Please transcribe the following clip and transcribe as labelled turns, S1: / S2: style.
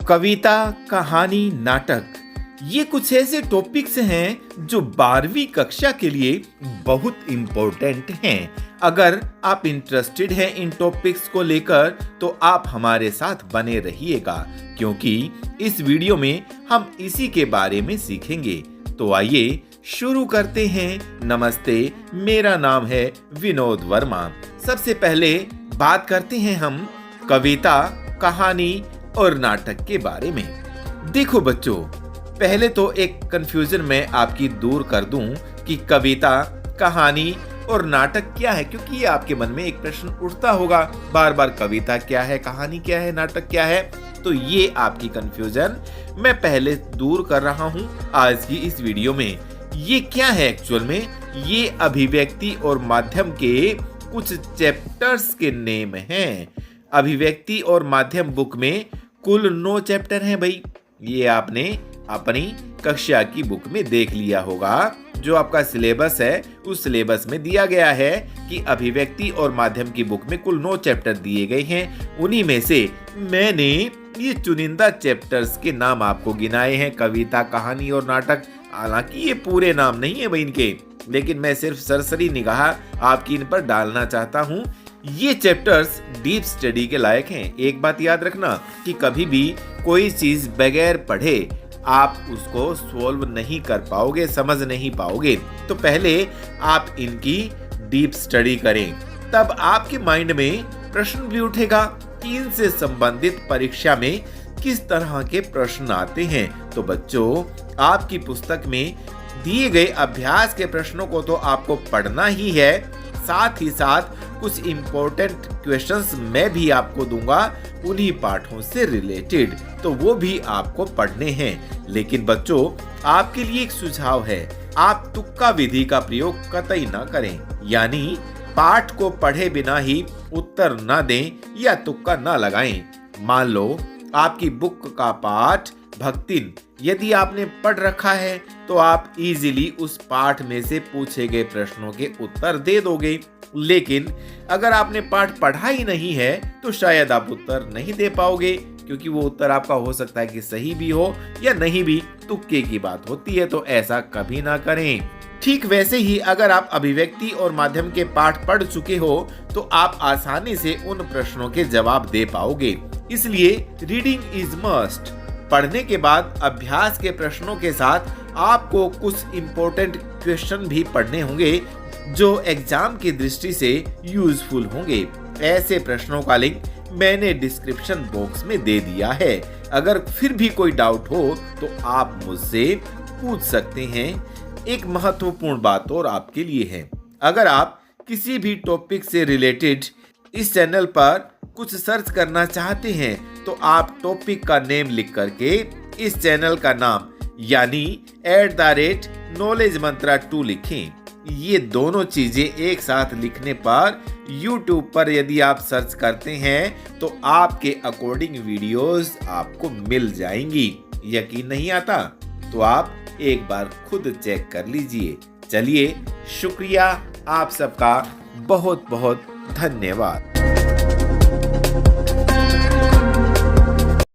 S1: कविता, कहानी, नाटक ये कुछ ऐसे टॉपिक्स हैं जो 12वीं कक्षा के लिए बहुत इम्पोर्टेंट हैं। अगर आप इंटरेस्टेड हैं इन टॉपिक्स को लेकर तो आप हमारे साथ बने रहिएगा, क्योंकि इस वीडियो में हम इसी के बारे में सीखेंगे। तो आइए शुरू करते हैं। नमस्ते, मेरा नाम है विनोद वर्मा। सबसे पहले बात करते हैं हम कविता, कहानी और नाटक के बारे में। देखो बच्चों, पहले तो एक कंफ्यूजन मैं आपकी दूर कर दूं कि कविता, कहानी और नाटक क्या है, क्योंकि ये आपके मन में एक प्रश्न उठता होगा बार बार, कविता क्या है, कहानी क्या है, नाटक क्या है। तो ये आपकी कंफ्यूजन मैं पहले दूर कर रहा हूं आज की इस वीडियो में। ये क्या है एक्चुअल में? ये अभिव्यक्ति और माध्यम के कुछ चैप्टर्स के नेम हैं। अभिव्यक्ति और माध्यम बुक में कुल 9 चैप्टर हैं भाई। ये आपने अपनी कक्षा की बुक में देख लिया होगा। जो आपका सिलेबस है उस सिलेबस में दिया गया है कि अभिव्यक्ति और माध्यम की बुक में कुल 9 चैप्टर दिए गए हैं। उन्हीं में से मैंने ये चुनिंदा चैप्टर्स के नाम आपको गिनाए हैं, कविता, कहानी और नाटक। हालांकि ये पूरे नाम नहीं है भाई इनके, लेकिन मैं सिर्फ सरसरी निगाह आपकी इन पर डालना चाहता हूँ। ये चैप्टर्स डीप स्टडी के लायक हैं। एक बात याद रखना कि कभी भी कोई चीज बगैर पढ़े आप उसको सॉल्व नहीं कर पाओगे, समझ नहीं पाओगे। तो पहले आप इनकी डीप स्टडी करें, तब आपके माइंड में प्रश्न भी उठेगा कि इनसे संबंधित परीक्षा में किस तरह के प्रश्न आते हैं। तो बच्चों, आपकी पुस्तक में दिए गए अभ्यास के प्रश्नों को तो आपको पढ़ना ही है, साथ ही साथ कुछ इम्पोर्टेंट क्वेश्चंस मैं भी आपको दूंगा उन्हीं पाठों से रिलेटेड, तो वो भी आपको पढ़ने हैं। लेकिन बच्चों, आपके लिए एक सुझाव है, आप तुक्का विधि का प्रयोग कतई ना करें। यानी पाठ को पढ़े बिना ही उत्तर ना दें या तुक्का ना लगाएं। मान लो आपकी बुक का पाठ भक्तिन यदि आपने पढ़ रखा है तो आप इजीली उस पाठ में से पूछे गए प्रश्नों के उत्तर दे दोगे। लेकिन अगर आपने पाठ पढ़ा ही नहीं है तो शायद आप उत्तर नहीं दे पाओगे, क्योंकि वो उत्तर आपका हो सकता है कि सही भी हो या नहीं भी, तुक्के की बात होती है। तो ऐसा कभी ना करें। ठीक वैसे ही अगर आप अभिव्यक्ति और माध्यम के पाठ पढ़ चुके हो तो आप आसानी से उन प्रश्नों के जवाब दे पाओगे। इसलिए रीडिंग इज मस्ट। पढ़ने के बाद अभ्यास के प्रश्नों के साथ आपको कुछ इम्पोर्टेंट क्वेश्चन भी पढ़ने होंगे जो एग्जाम की दृष्टि से यूजफुल होंगे। ऐसे प्रश्नों का लिंक मैंने डिस्क्रिप्शन बॉक्स में दे दिया है। अगर फिर भी कोई डाउट हो तो आप मुझसे पूछ सकते हैं। एक महत्वपूर्ण बात और आपके लिए है, अगर आप किसी भी टॉपिक से रिलेटेड इस चैनल पर कुछ सर्च करना चाहते हैं तो आप टॉपिक का नेम लिख करके इस चैनल का नाम यानी @knowledge mantra 2 लिखें। ये दोनों चीजें एक साथ लिखने पर YouTube पर यदि आप सर्च करते हैं तो आपके अकॉर्डिंग वीडियोस आपको मिल जाएंगी। यकीन नहीं आता तो आप एक बार खुद चेक कर लीजिए। चलिए, शुक्रिया, आप सबका बहुत बहुत धन्यवाद।